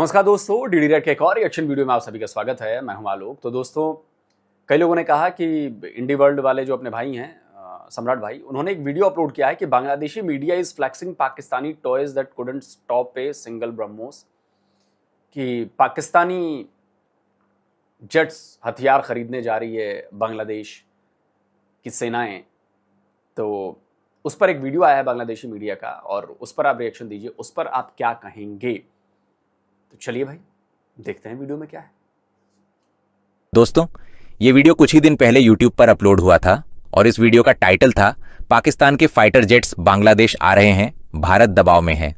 नमस्कार दोस्तों, DD red के एक और रिएक्शन वीडियो में आप सभी का स्वागत है। मैं हूं आलोक। तो दोस्तों, कई लोगों ने कहा कि इंडी वर्ल्ड वाले जो अपने भाई हैं सम्राट भाई, उन्होंने एक वीडियो अपलोड किया है कि Bangladeshi media is flexing Pakistani toys that couldn't stop a single BrahMos, कि पाकिस्तानी जेट्स हथियार खरीदने जा रही है बांग्लादेश की सेनाएं। तो उस पर एक वीडियो आया है बांग्लादेशी मीडिया का और उस पर आप रिएक्शन दीजिए। उस पर आप क्या कहेंगे? तो चलिए भाई, देखते हैं वीडियो में क्या है। दोस्तों, ये वीडियो कुछ ही दिन पहले YouTube पर अपलोड हुआ था और इस वीडियो का टाइटल था पाकिस्तान के फाइटर जेट्स बांग्लादेश आ रहे हैं, भारत दबाव में है।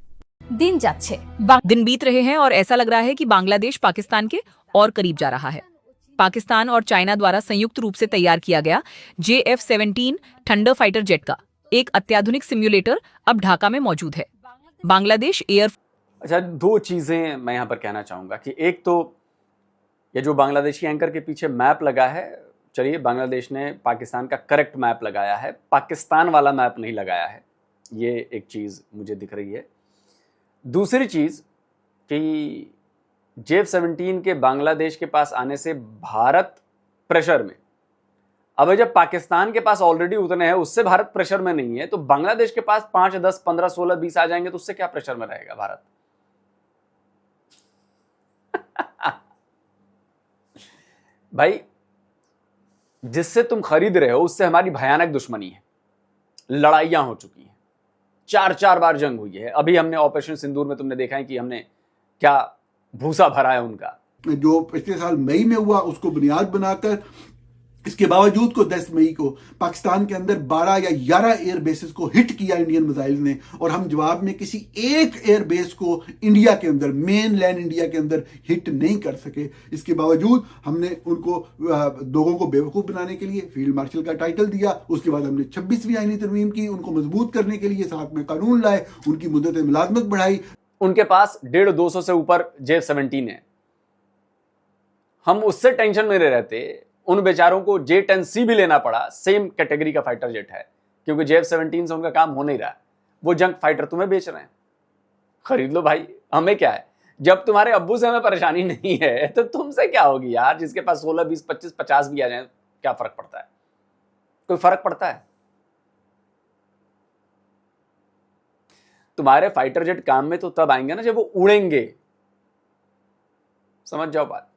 दिन बीत रहे हैं और ऐसा लग रहा है कि बांग्लादेश पाकिस्तान के और करीब जा रहा है। पाकिस्तान और चाइना द्वारा संयुक्त रूप से तैयार किया गया JF-17 थंडर फाइटर जेट का एक अत्याधुनिक सिम्युलेटर अब ढाका में मौजूद है। बांग्लादेश एयर अच्छा, दो चीजें मैं यहां पर कहना चाहूंगा कि एक तो ये जो बांग्लादेशी एंकर के पीछे मैप लगा है, चलिए बांग्लादेश ने पाकिस्तान का करेक्ट मैप लगाया है, पाकिस्तान वाला मैप नहीं लगाया है, ये एक चीज मुझे दिख रही है। दूसरी चीज कि JF-17 के बांग्लादेश के पास आने से भारत प्रेशर में, अब जब पाकिस्तान के पास ऑलरेडी उतने हैं, उससे भारत प्रेशर में नहीं है, तो बांग्लादेश के पास 5, 10, 15, 16, 20 आ जाएंगे तो उससे क्या प्रेशर में रहेगा भारत? भाई, जिससे तुम खरीद रहे हो उससे हमारी भयानक दुश्मनी है, लड़ाइयां हो चुकी हैं, 4 बार जंग हुई है। अभी हमने ऑपरेशन सिंदूर में तुमने देखा है कि हमने क्या भूसा भरा है उनका। जो पिछले साल मई में हुआ उसको बुनियाद बनाकर इसके बावजूद को 10 मई को पाकिस्तान के अंदर 12 या 11 एयर बेसेस को हिट किया इंडियन मिसाइल ने, और हम जवाब में किसी एक एयर बेस को इंडिया के अंदर, मेन लैंड इंडिया के अंदर हिट नहीं कर सके। इसके बावजूद हमने उनको लोगों को बेवकूफ बनाने के लिए फील्ड मार्शल का टाइटल दिया। उसके बाद हमने 26वीं आईनी तरमीम की, उनको मजबूत करने के लिए साथ में कानून लाए, उनकी मुद्दत मुलाजमत बढ़ाई। उनके पास 150-200 से ऊपर JF-17 है। हम उससे टेंशन में रहते, उन बेचारों को J-10C भी लेना पड़ा, सेम कैटेगरी का फाइटर जेट है, क्योंकि JF-17 से उनका काम हो नहीं रहा। वो जंग फाइटर तुम्हें बेच रहे हैं, खरीद लो भाई, हमें क्या है। जब तुम्हारे अब्बू से हमें परेशानी नहीं है तो तुमसे क्या होगी यार? जिसके पास 16, 20, 25, 50 भी आ जाए क्या फर्क पड़ता है? कोई फर्क पड़ता है? तुम्हारे फाइटर जेट काम में तो तब आएंगे ना जब वो उड़ेंगे, समझ जाओ बात।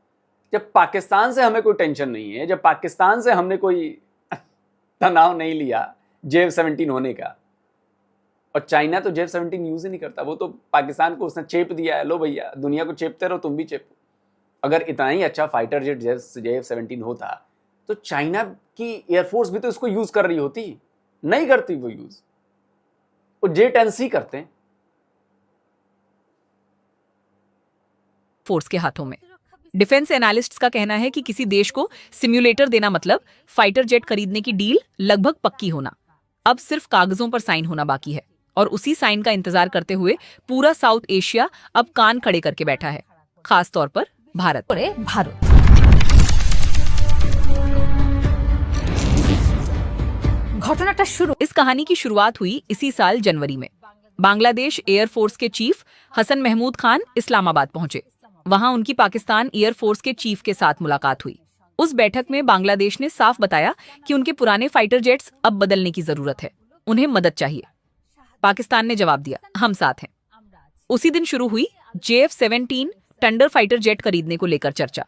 जब पाकिस्तान से हमें कोई टेंशन नहीं है, जब पाकिस्तान से हमने कोई तनाव नहीं लिया JF-17 होने का, और चाइना तो JF-17 यूज ही नहीं करता, वो तो पाकिस्तान को उसने चेप दिया है, लो भैया दुनिया को चेपते रहो, तुम भी चेपो। अगर इतना ही अच्छा फाइटर जेट JF-17 होता तो चाइना की एयरफोर्स भी तो इसको यूज कर रही होती, नहीं करती वो यूज, वो J-10C करते हैं फोर्स के हाथों में। डिफेंस एनालिस्ट्स का कहना है कि किसी देश को सिम्युलेटर देना मतलब फाइटर जेट खरीदने की डील लगभग पक्की होना। अब सिर्फ कागजों पर साइन होना बाकी है और उसी साइन का इंतजार करते हुए पूरा साउथ एशिया अब कान खड़े करके बैठा है, खास तौर पर भारत। इस कहानी की शुरुआत हुई इसी साल जनवरी में। बांग्लादेश एयरफोर्स के चीफ हसन महमूद खान इस्लामाबाद पहुंचे। वहां उनकी पाकिस्तान एयरफोर्स के चीफ के साथ मुलाकात हुई। उस बैठक में बांग्लादेश ने साफ बताया कि उनके पुराने फाइटर जेट्स अब बदलने की जरूरत है, उन्हें मदद चाहिए। पाकिस्तान ने जवाब दिया, हम साथ हैं। उसी दिन शुरू हुई JF-17 थंडर फाइटर जेट खरीदने को लेकर चर्चा।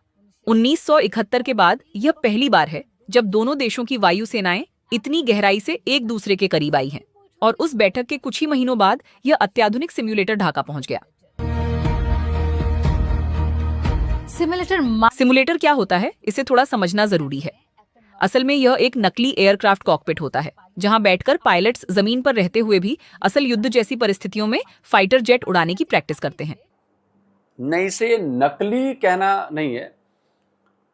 1971 के बाद यह पहली बार है जब दोनों देशों की वायु सेनाएं इतनी गहराई से एक दूसरे के करीब आई हैं, और उस बैठक के कुछ ही महीनों बाद यह अत्याधुनिक सिम्युलेटर ढाका पहुंच गया। सिमुलेटर क्या होता है, इसे थोड़ा समझना जरूरी है। असल में यह एक नकली एयरक्राफ्ट कॉकपिट होता है, जहां बैठकर पायलट्स जमीन पर रहते हुए भी असल युद्ध जैसी परिस्थितियों में फाइटर जेट उड़ाने की प्रैक्टिस करते हैं। नहीं, से नकली कहना नहीं है,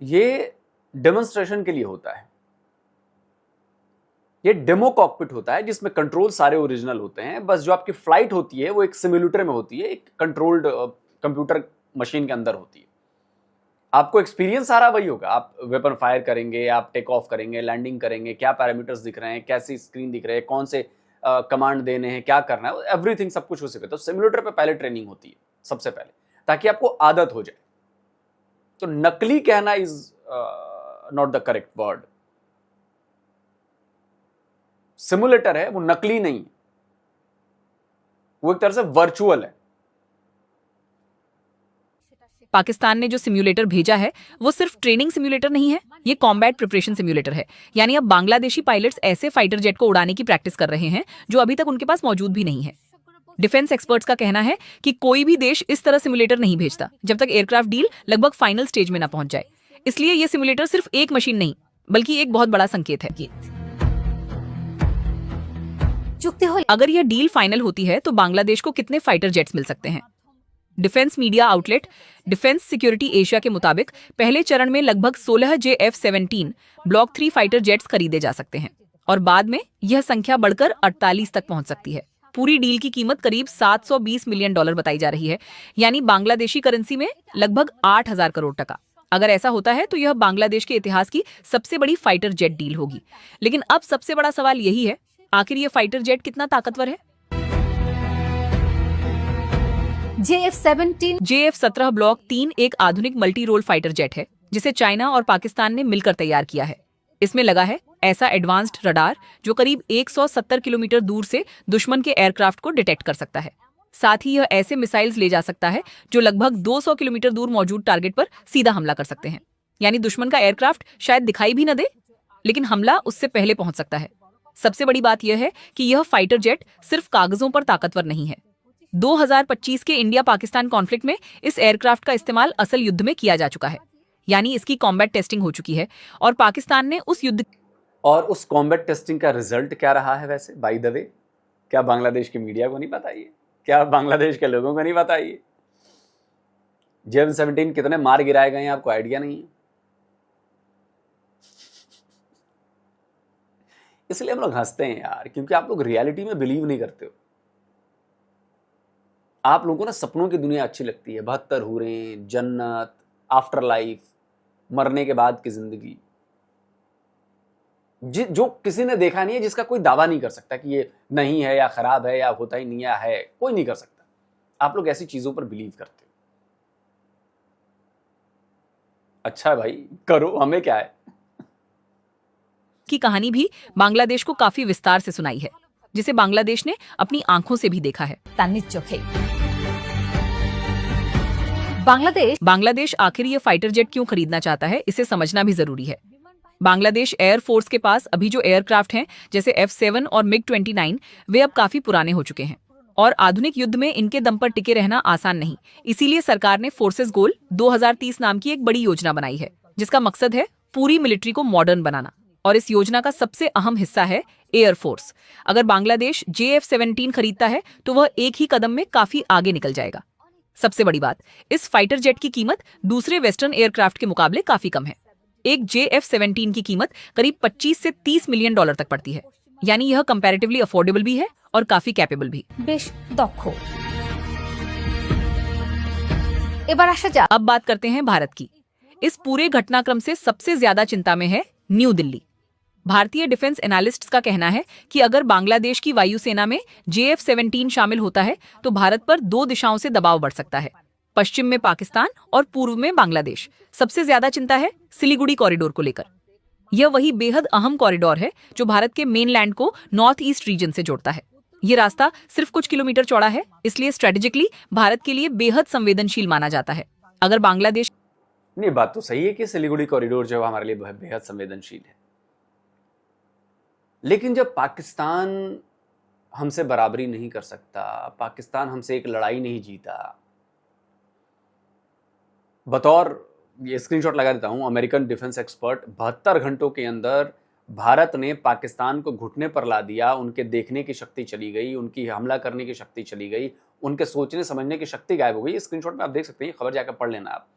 ये डेमोन्स्ट्रेशन के लिए होता है। ये डेमो कॉकपिट होता है जिसमें कंट्रोल सारे ओरिजिनल होते हैं, बस जो आपकी फ्लाइट होती है वो एक सिम्युलेटर में होती है, एक कंट्रोल्ड कंप्यूटर मशीन के अंदर होती है। आपको एक्सपीरियंस सारा वही होगा, आप वेपन फायर करेंगे, आप टेक ऑफ करेंगे, लैंडिंग करेंगे, क्या पैरामीटर्स दिख रहे हैं, कैसी स्क्रीन दिख रहे हैं, कौन से कमांड देने हैं, क्या करना है, एवरीथिंग सब कुछ उसी पे। तो सिमुलेटर पे पहले ट्रेनिंग होती है सबसे पहले। ताकि आपको आदत हो जाए। तो नकली कहना is not the correct word. Simulator है, वो नकली नहीं है, वो एक तरह से वर्चुअल है। पाकिस्तान ने जो सिम्युलेटर भेजा है वो सिर्फ ट्रेनिंग सिम्युलेटर नहीं है, ये कॉम्बैट प्रिपरेशन सिम्युलेटर है। यानी अब बांग्लादेशी पायलट्स ऐसे फाइटर जेट को उड़ाने की प्रैक्टिस कर रहे हैं जो अभी तक उनके पास मौजूद भी नहीं है। डिफेंस एक्सपर्ट्स का कहना है कि कोई भी देश इस तरह सिम्युलेटर नहीं भेजता जब तक एयरक्राफ्ट डील लगभग फाइनल स्टेज में ना पहुंच जाए। इसलिए ये सिम्युलेटर सिर्फ एक मशीन नहीं बल्कि एक बहुत बड़ा संकेत है। अगर यह डील फाइनल होती है तो बांग्लादेश को कितने फाइटर जेट्स मिल सकते हैं? Defence media outlet defence security Asia के मुताबिक पहले चरण में लगभग 16 JF-17 ब्लॉक 3 फाइटर जेट्स खरीदे जा सकते हैं और बाद में यह संख्या बढ़कर 48 तक पहुंच सकती है। पूरी डील की कीमत करीब $720 मिलियन बताई जा रही है, यानी बांग्लादेशी करेंसी में लगभग 8,000 करोड़ टका। अगर ऐसा होता है तो यह बांग्लादेश के इतिहास की सबसे बड़ी फाइटर जेट डील होगी। लेकिन अब सबसे बड़ा सवाल यही है, आखिर यह फाइटर जेट कितना ताकतवर है? JF-17 ब्लॉक 3 एक आधुनिक मल्टी रोल फाइटर जेट है जिसे चाइना और पाकिस्तान ने मिलकर तैयार किया है। इसमें लगा है ऐसा एडवांस्ड रडार जो करीब 170 किलोमीटर दूर से दुश्मन के एयरक्राफ्ट को डिटेक्ट कर सकता है। साथ ही यह ऐसे मिसाइल्स ले जा सकता है जो लगभग 200 किलोमीटर दूर मौजूद टारगेट पर सीधा हमला कर सकते हैं। यानी दुश्मन का एयरक्राफ्ट शायद दिखाई भी न दे, लेकिन हमला उससे पहले पहुंच सकता है। सबसे बड़ी बात यह है कि यह फाइटर जेट सिर्फ कागजों पर ताकतवर नहीं है। 2025 के इंडिया पाकिस्तान कॉन्फ्लिक्ट में इस एयरक्राफ्ट का इस्तेमाल असल युद्ध में किया जा चुका है, यानी इसकी कॉम्बैट टेस्टिंग हो चुकी है और पाकिस्तान ने उस युद्ध और उस कॉम्बैट टेस्टिंग का रिजल्ट क्या रहा है वैसे बाय द वे? क्या बांग्लादेश की मीडिया को नहीं पता ये? क्या बांग्लादेश के लोगों को नहीं पता ये? JF-17 कितने मार गिराए गए हैं आपको आइडिया नहीं है? इसलिए हम लोग हंसते हैं यार, क्योंकि आप लोग रियलिटी में बिलीव नहीं करते हो। आप लोगों को ना सपनों की दुनिया अच्छी लगती है, 72 हूरें, जन्नत, आफ्टर लाइफ, मरने के बाद की जिंदगी, जो किसी ने देखा नहीं है, जिसका कोई दावा नहीं कर सकता कि ये नहीं है या खराब है या होता ही नहीं है, कोई नहीं कर सकता। आप लोग ऐसी चीजों पर बिलीव करते हो। अच्छा भाई, करो, हमें क्या है। की कहानी भी बांग्लादेश को काफी विस्तार से सुनाई है, जिसे बांग्लादेश ने अपनी आंखों से भी देखा है। बांग्लादेश आखिर ये फाइटर जेट क्यों खरीदना चाहता है, इसे समझना भी जरूरी है। बांग्लादेश एयर फोर्स के पास अभी जो एयरक्राफ्ट हैं, जैसे F-7 और MiG-29, वे अब काफी पुराने हो चुके हैं और आधुनिक युद्ध में इनके दम पर टिके रहना आसान नहीं। इसीलिए सरकार ने फोर्सेस गोल 2030 नाम की एक बड़ी योजना बनाई है, जिसका मकसद है पूरी मिलिट्री को मॉडर्न बनाना। और इस योजना का सबसे अहम हिस्सा है एयर फोर्स। अगर बांग्लादेश JF-17 खरीदता है तो वह एक ही कदम में काफी आगे निकल जाएगा। सबसे बड़ी बात, इस फाइटर जेट की कीमत दूसरे वेस्टर्न एयरक्राफ्ट के मुकाबले काफी कम है। एक JF-17 की कीमत करीब 25 से 30 मिलियन डॉलर तक पड़ती है, यानी यह कंपैरेटिवली अफोर्डेबल भी है और काफी कैपेबल भी। अब बात करते हैं भारत की। इस पूरे घटनाक्रम से सबसे ज्यादा चिंता में है न्यू दिल्ली। भारतीय डिफेंस एनालिस्ट्स का कहना है कि अगर बांग्लादेश की वायुसेना में JF-17 शामिल होता है तो भारत पर 2 दिशाओं से दबाव बढ़ सकता है, पश्चिम में पाकिस्तान और पूर्व में बांग्लादेश। सबसे ज्यादा चिंता है सिलीगुड़ी कॉरिडोर को लेकर। यह वही बेहद अहम कॉरिडोर है जो भारत के मेनलैंड को नॉर्थ ईस्ट रीजन से जोड़ता है। ये रास्ता सिर्फ कुछ किलोमीटर चौड़ा है, इसलिए स्ट्रेटेजिकली भारत के लिए बेहद संवेदनशील माना जाता है। अगर बांग्लादेश नहीं, बात तो सही है कि सिलीगुड़ी कॉरिडोर जो है हमारे लिए बेहद संवेदनशील है, लेकिन जब पाकिस्तान हमसे बराबरी नहीं कर सकता, पाकिस्तान हमसे एक लड़ाई नहीं जीता, बतौर ये स्क्रीनशॉट लगा देता हूं, अमेरिकन डिफेंस एक्सपर्ट 72 घंटों के अंदर भारत ने पाकिस्तान को घुटने पर ला दिया। उनके देखने की शक्ति चली गई, उनकी हमला करने की शक्ति चली गई, उनके सोचने समझने की शक्ति गायब हो गई। स्क्रीनशॉट में आप देख सकते हैं, खबर जाकर पढ़ लेना आप।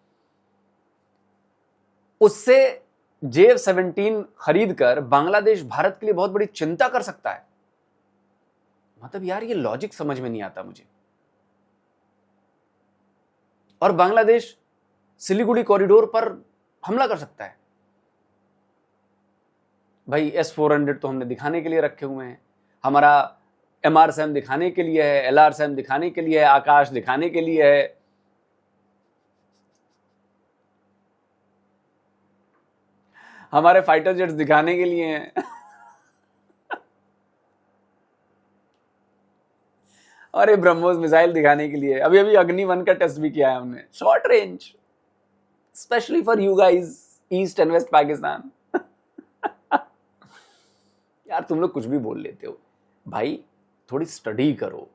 उससे JF-17 खरीद कर बांग्लादेश भारत के लिए बहुत बड़ी चिंता कर सकता है। मतलब यार, ये लॉजिक समझ में नहीं आता मुझे। और बांग्लादेश सिलीगुड़ी कॉरिडोर पर हमला कर सकता है। भाई S-400 तो हमने दिखाने के लिए रखे हुए हैं, हमारा MRSAM दिखाने के लिए है, LRSAM दिखाने के लिए है, आकाश दिखाने के लिए है, हमारे फाइटर जेट्स दिखाने के लिए हैं। और ये ब्रह्मोस मिसाइल दिखाने के लिए। अभी अभी अग्नि-1 का टेस्ट भी किया है हमने, short range, specially for you guys east and west Pakistan. यार तुम लोग कुछ भी बोल लेते हो भाई, थोड़ी स्टडी करो,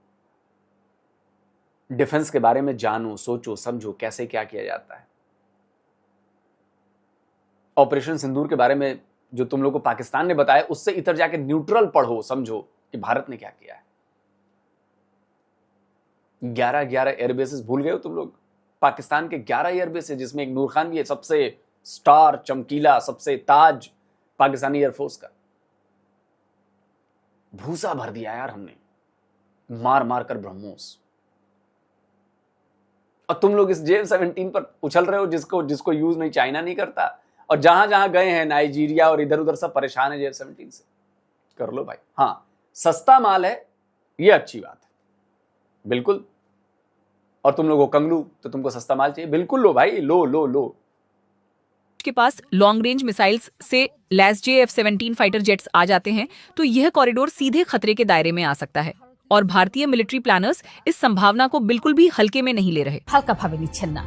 डिफेंस के बारे में जानो, सोचो, समझो कैसे क्या किया जाता है। ऑपरेशन सिंदूर के बारे में जो तुम लोग को पाकिस्तान ने बताया, उससे इधर जाके न्यूट्रल पढ़ो, समझो कि भारत ने क्या किया है। 11 एयरबेसेस भूल गए हो तुम लोग? पाकिस्तान के 11 एयरबेसेस, जिसमें एक नूर खान भी है, सबसे स्टार, चमकीला, सबसे ताज पाकिस्तानी एयरफोर्स का। भूसा भर दिया यार हमने, मार मार कर ब्रह्मोस। और तुम लोग इस JF-17 पर उछल रहे हो, जिसको यूज नहीं, चाइना नहीं करता। और जहां जहां गए हैं, नाइजीरिया और इधर उधर सब परेशान है JF-17 से। कर लो भाई। हाँ, सस्ता माल है, ये अच्छी बात है, बिल्कुल। और तुम लोगों को कंगलू, तो तुमको सस्ता माल चाहिए, बिल्कुल लो भाई, लो लो लो। के पास लॉन्ग रेंज मिसाइल्स से लैस JF-17 फाइटर जेट्स आ जाते हैं तो यह कॉरिडोर सीधे खतरे के दायरे में आ सकता है। और भारतीय मिलिट्री प्लानर्स इस संभावना को बिल्कुल भी हल्के में नहीं ले रहे। হালকা ভাবে নিচ্ছেন না।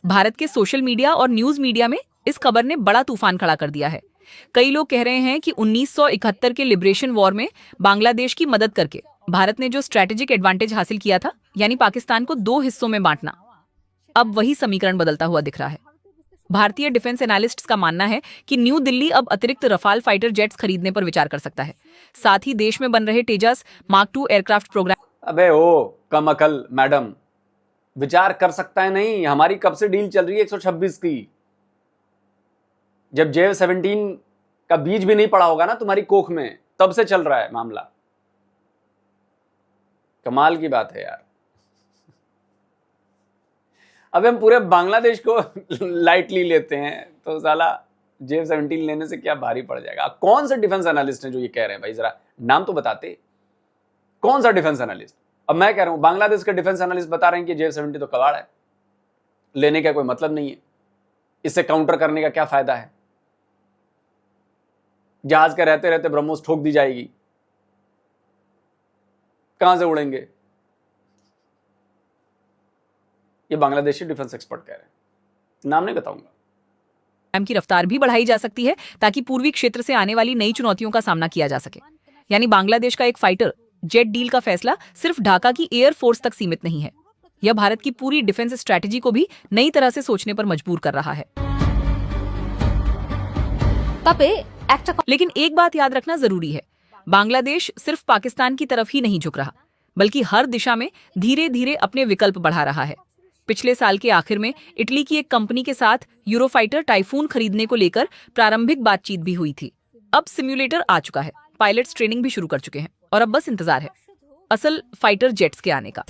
भारत के सोशल मीडिया और न्यूज मीडिया में इस खबर ने बड़ा तूफान खड़ा कर दिया है। कई लोग कह रहे हैं कि 1971 के लिबरेशन वॉर में बांग्लादेश की मदद करके भारत ने जो स्ट्रेटेजिक एडवांटेज हासिल किया था, यानी पाकिस्तान को 2 हिस्सों में बांटना, अब वही समीकरण बदलता हुआ दिख रहा है। भारतीय डिफेंस एनालिस्ट्स का मानना है कि न्यू दिल्ली अब अतिरिक्त रफाल फाइटर जेट्स खरीदने पर विचार कर सकता है। साथ ही देश में बन रहे तेजस मार्क 2 एयरक्राफ्ट प्रोग्राम। अबे ओ कम अकल मैडम, विचार कर सकता है नहीं, हमारी कब से डील चल रही है 126 की। जब JF-17 का बीज भी नहीं पड़ा होगा ना तुम्हारी कोख में, तब से चल रहा है मामला। कमाल की बात है यार। अब हम पूरे बांग्लादेश को लाइटली लेते हैं, तो साला JF-17 लेने से क्या भारी पड़ जाएगा। कौन से डिफेंस एनालिस्ट हैं जो ये कह रहे हैं भाई, जरा नाम तो बताते, कौन सा डिफेंस एनालिस्ट? अब मैं कह रहा हूं बांग्लादेश के डिफेंस एनालिस्ट बता रहे हैं कि JF-17 तो कबाड़ है, लेने का कोई मतलब नहीं है, इससे काउंटर करने का क्या फायदा है, जहाज के रहते रहते ब्रह्मोस ठोक दी जाएगी, कहां से उड़ेंगे? ये बांग्लादेशी डिफेंस एक्सपर्ट कह रहे हैं, नाम नहीं बताऊंगा। की रफ्तार भी बढ़ाई जा सकती है ताकि पूर्वी क्षेत्र से आने वाली नई चुनौतियों का सामना किया जा सके। यानी बांग्लादेश का एक फाइटर जेट डील का फैसला सिर्फ ढाका की एयर फोर्स तक सीमित नहीं है, यह भारत की पूरी डिफेंस स्ट्रैटेजी को भी नई तरह से सोचने पर मजबूर कर रहा है। लेकिन एक बात याद रखना जरूरी है, बांग्लादेश सिर्फ पाकिस्तान की तरफ ही नहीं झुक रहा, बल्कि हर दिशा में धीरे धीरे अपने विकल्प बढ़ा रहा है। पिछले साल के आखिर में इटली की एक कंपनी के साथ यूरोफाइटर टाइफून खरीदने को लेकर प्रारंभिक बातचीत भी हुई थी। अब सिम्युलेटर आ चुका है, पायलट्स ट्रेनिंग भी शुरू कर चुके हैं और अब बस इंतजार है असल फाइटर जेट्स के आने का।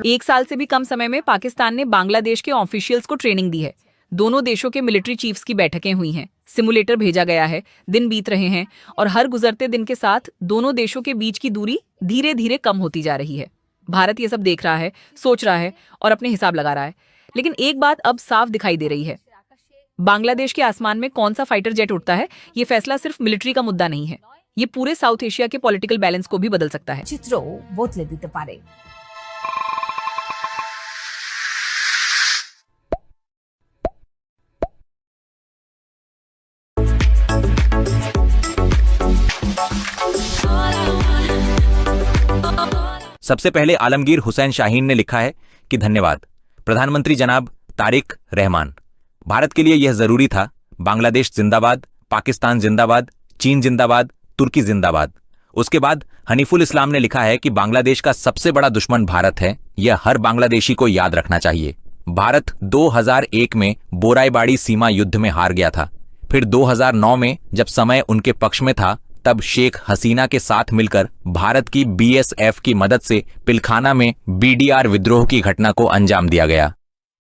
एक साल से भी कम समय में पाकिस्तान ने बांग्लादेश के ऑफिशियल्स को ट्रेनिंग दी है। दोनों देशों के मिलिट्री चीफ्स की बैठकें हुई हैं, सिमुलेटर भेजा गया है, दिन बीत रहे हैं और हर गुजरते दिन के साथ दोनों देशों के बीच की दूरी धीरे धीरे कम होती जा रही है। भारत ये सब देख रहा है, सोच रहा है और अपने हिसाब लगा रहा है। लेकिन एक बात अब साफ दिखाई दे रही है, बांग्लादेश के आसमान में कौन सा फाइटर जेट उड़ता है, ये फैसला सिर्फ मिलिट्री का मुद्दा नहीं है, ये पूरे साउथ एशिया के पॉलिटिकल बैलेंस को भी बदल सकता है। चित्र बदले दिते पारे। सबसे पहले आलमगीर हुसैन शाहीन ने लिखा है कि धन्यवाद प्रधानमंत्री जनाब तारिक रहमान, भारत के लिए यह जरूरी था। बांग्लादेश जिंदाबाद, पाकिस्तान जिंदाबाद, चीन जिंदाबाद, तुर्की जिंदाबाद। उसके बाद हनीफुल इस्लाम ने लिखा है कि बांग्लादेश का सबसे बड़ा दुश्मन भारत है, यह हर बांग्लादेशी को याद रखना चाहिए। भारत 2001 में बोराईबाड़ी सीमा युद्ध में हार गया था, फिर 2009 में जब समय उनके पक्ष में था तब शेख हसीना के साथ मिलकर भारत की BSF की मदद से पिलखाना में BDR विद्रोह की घटना को अंजाम दिया गया।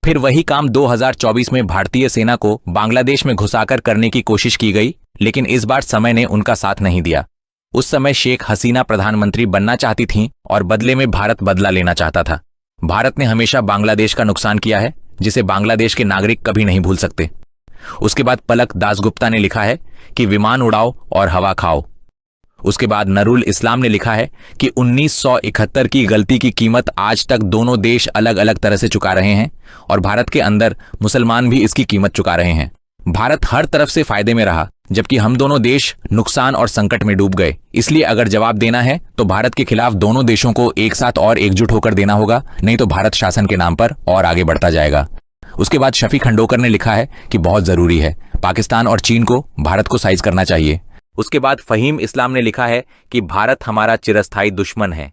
फिर वही काम 2024 में भारतीय सेना को बांग्लादेश में घुसाकर करने की कोशिश की गई, लेकिन इस बार समय ने उनका साथ नहीं दिया। उस समय शेख हसीना प्रधानमंत्री बनना चाहती थीं और बदले में भारत बदला लेना चाहता था। भारत ने हमेशा बांग्लादेश का नुकसान किया है, जिसे बांग्लादेश के नागरिक कभी नहीं भूल सकते। उसके बाद पलक दासगुप्ता ने लिखा है कि विमान उड़ाओ और हवा खाओ। उसके बाद नरुल इस्लाम ने लिखा है कि 1971 की गलती की कीमत आज तक दोनों देश अलग अलग तरह से चुका रहे हैं और भारत के अंदर मुसलमान भी इसकी कीमत चुका रहे हैं। भारत हर तरफ से फायदे में रहा, जबकि हम दोनों देश नुकसान और संकट में डूब गए। इसलिए अगर जवाब देना है तो भारत के खिलाफ दोनों देशों को एक साथ और एकजुट होकर देना होगा, नहीं तो भारत शासन के नाम पर और आगे बढ़ता जाएगा। उसके बाद शफी खंडोकर ने लिखा है कि बहुत जरूरी है, पाकिस्तान और चीन को भारत को साइज करना चाहिए। उसके बाद फहीम इस्लाम ने लिखा है कि भारत हमारा चिरस्थायी दुश्मन है।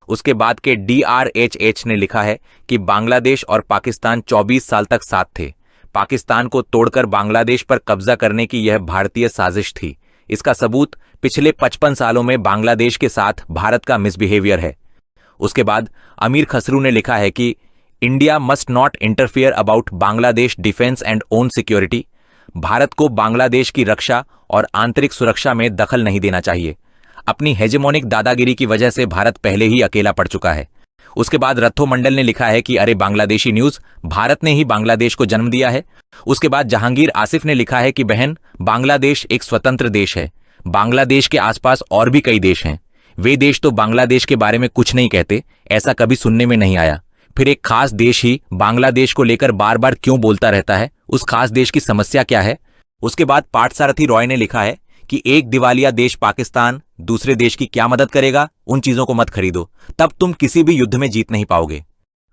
उसके बाद के DRHH ने लिखा है कि बांग्लादेश और पाकिस्तान 24 साल तक साथ थे। पाकिस्तान को तोड़कर बांग्लादेश पर कब्जा करने की यह भारतीय साजिश थी। इसका सबूत पिछले 55 सालों में बांग्लादेश के साथ भारत का मिसबिहेवियर है। उसके बाद अमीर खसरू ने लिखा है कि India must not interfere about Bangladesh defence and own security. Bharat को बांग्लादेश की रक्षा और आंतरिक सुरक्षा में दखल नहीं देना चाहिए। अपनी हेजेमोनिक दादागिरी की वजह से भारत पहले ही अकेला पड़ चुका है। उसके बाद रथो मंडल ने लिखा है कि अरे बांग्लादेशी न्यूज, भारत ने ही बांग्लादेश को जन्म दिया है। उसके बाद जहांगीर आसिफ ने लिखा है कि बहन, बांग्लादेश एक स्वतंत्र देश है। बांग्लादेश के आसपास और भी कई देश हैं। वे देश तो बांग्लादेश के बारे में कुछ नहीं कहते, ऐसा कभी सुनने में नहीं आया। फिर एक खास देश ही बांग्लादेश को लेकर बार बार क्यों बोलता रहता है? उस खास देश की समस्या क्या है? उसके बाद पार्थसारथी रॉय ने लिखा है कि एक दिवालिया देश पाकिस्तान दूसरे देश की क्या मदद करेगा? उन चीजों को मत खरीदो, तब तुम किसी भी युद्ध में जीत नहीं पाओगे।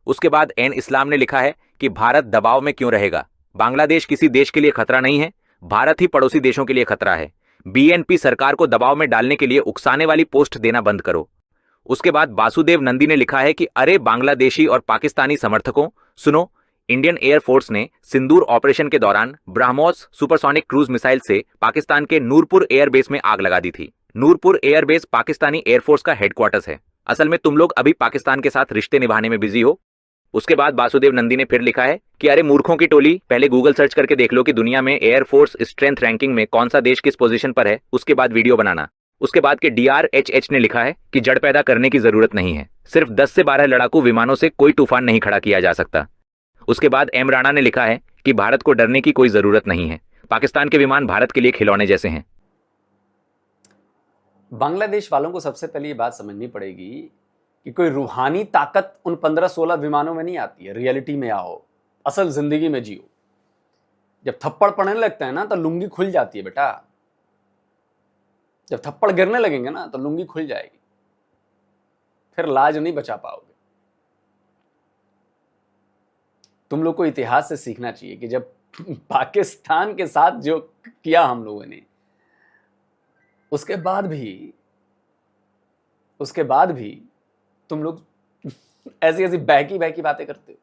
उसके बाद एन इस्लाम ने लिखा है कि भारत दबाव में क्यों रहेगा? बांग्लादेश किसी देश के लिए खतरा नहीं है, भारत ही पड़ोसी देशों के लिए खतरा है। BNP सरकार को दबाव में डालने के लिए उकसाने वाली पोस्ट देना बंद करो। उसके बाद वासुदेव नंदी ने लिखा है कि अरे बांग्लादेशी और पाकिस्तानी समर्थकों, सुनो, इंडियन एयरफोर्स ने सिंदूर ऑपरेशन के दौरान ब्रह्मोस सुपरसोनिक क्रूज मिसाइल से पाकिस्तान के नूरपुर एयरबेस में आग लगा दी थी। नूरपुर एयरबेस पाकिस्तानी एयरफोर्स का हेडक्वार्टर्स है। असल में तुम लोग अभी पाकिस्तान के साथ रिश्ते निभाने में बिजी हो। उसके बाद वासुदेव नंदी ने फिर लिखा है कि अरे मूर्खों की टोली, पहले गूगल सर्च करके देख लो कि दुनिया में एयरफोर्स स्ट्रेंथ रैंकिंग में कौन सा देश किस पोजीशन पर है, उसके बाद वीडियो बनाना। उसके बाद के DRHH ने लिखा है कि जड़ पैदा करने की जरूरत नहीं है, सिर्फ 10 से 12 लड़ाकू विमानों से कोई तूफान नहीं खड़ा किया जा सकता। उसके बाद M राणा ने लिखा है कि भारत को डरने की कोई जरूरत नहीं है, पाकिस्तान के विमान भारत के लिए खिलौने जैसे हैं। बांग्लादेश वालों को सबसे पहले ये बात समझनी पड़ेगी कि कोई रूहानी ताकत उन 15-16 विमानों में नहीं आती है। रियलिटी में आओ, असल जिंदगी में जियो। जब थप्पड़ पड़ने लगता है ना तो लुंगी खुल जाती है बेटा। जब थप्पड़ गिरने लगेंगे ना तो लुंगी खुल जाएगी, फिर लाज नहीं बचा पाओगे। तुम लोग को इतिहास से सीखना चाहिए कि जब पाकिस्तान के साथ जो किया हम लोगों ने, उसके बाद भी तुम लोग ऐसी ऐसी बहकी बहकी बातें करते हो।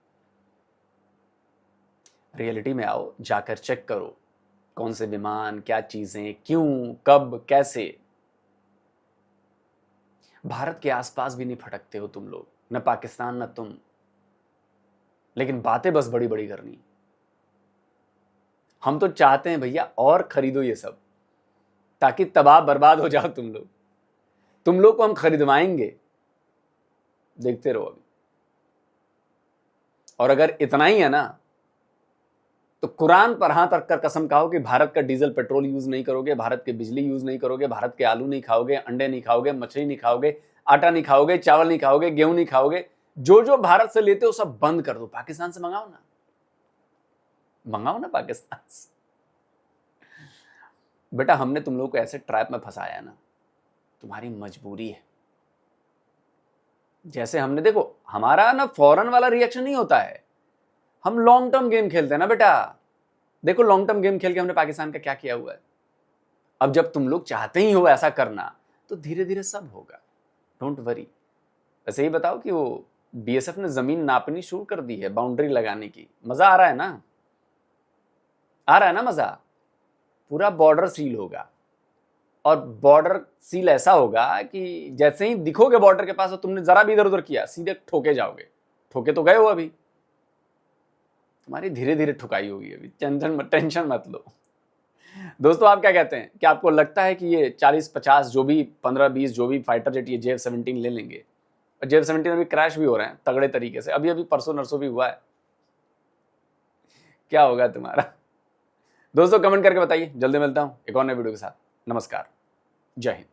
रियलिटी में आओ, जाकर चेक करो कौन से विमान, क्या चीजें, क्यों, कब, कैसे। भारत के आसपास भी नहीं फटकते हो तुम लोग, न पाकिस्तान न तुम, लेकिन बातें बस बड़ी बड़ी करनी। हम तो चाहते हैं भैया और खरीदो ये सब, ताकि तबाह बर्बाद हो जाओ तुम लोग को हम खरीदवाएंगे, देखते रहो अभी। और अगर इतना ही है ना तो कुरान पर हाथ रखकर कसम खाओ कि भारत का डीजल पेट्रोल यूज नहीं करोगे, भारत की बिजली यूज नहीं करोगे, भारत के आलू नहीं खाओगे, अंडे नहीं खाओगे, मछली नहीं खाओगे, आटा नहीं खाओगे, चावल नहीं खाओगे, गेहूं नहीं खाओगे। जो जो भारत से लेते हो सब बंद कर दो। पाकिस्तान से मंगाओ ना पाकिस्तान से। बेटा हमने तुम लोग को ऐसे ट्रैप में फंसाया है ना, तुम्हारी मजबूरी है। जैसे हमने, देखो हमारा ना फौरन वाला रिएक्शन नहीं होता है, हम लॉन्ग टर्म गेम खेलते हैं ना बेटा। देखो लॉन्ग टर्म गेम खेल के हमने पाकिस्तान का क्या किया हुआ है। अब जब तुम लोग चाहते ही हो ऐसा करना तो धीरे धीरे सब होगा, डोंट वरी। वैसे ही बताओ कि वो BSF ने जमीन नापनी शुरू कर दी है, बाउंड्री लगाने की। मजा आ रहा है ना? आ रहा है ना मजा? पूरा बॉर्डर सील होगा, और बॉर्डर सील ऐसा होगा कि जैसे ही दिखोगे बॉर्डर के पास और तुमने जरा भी इधर उधर किया, सीधे ठोके जाओगे। ठोके तो गए हो अभी, तुम्हारी धीरे धीरे ठुकाई होगी अभी। टेंशन मत लो। दोस्तों आप क्या कहते हैं? क्या आपको लगता है कि ये 40-50 जो भी 15-20 जो भी फाइटर जेट ये JF-17 ले लेंगे? और JF-17 अभी क्रैश भी हो रहे हैं तगड़े तरीके से, अभी अभी परसों नरसों भी हुआ है। क्या होगा तुम्हारा? दोस्तों कमेंट करके बताइए। जल्दी मिलता हूं एक और नए वीडियो के साथ। नमस्कार, जय हिंद।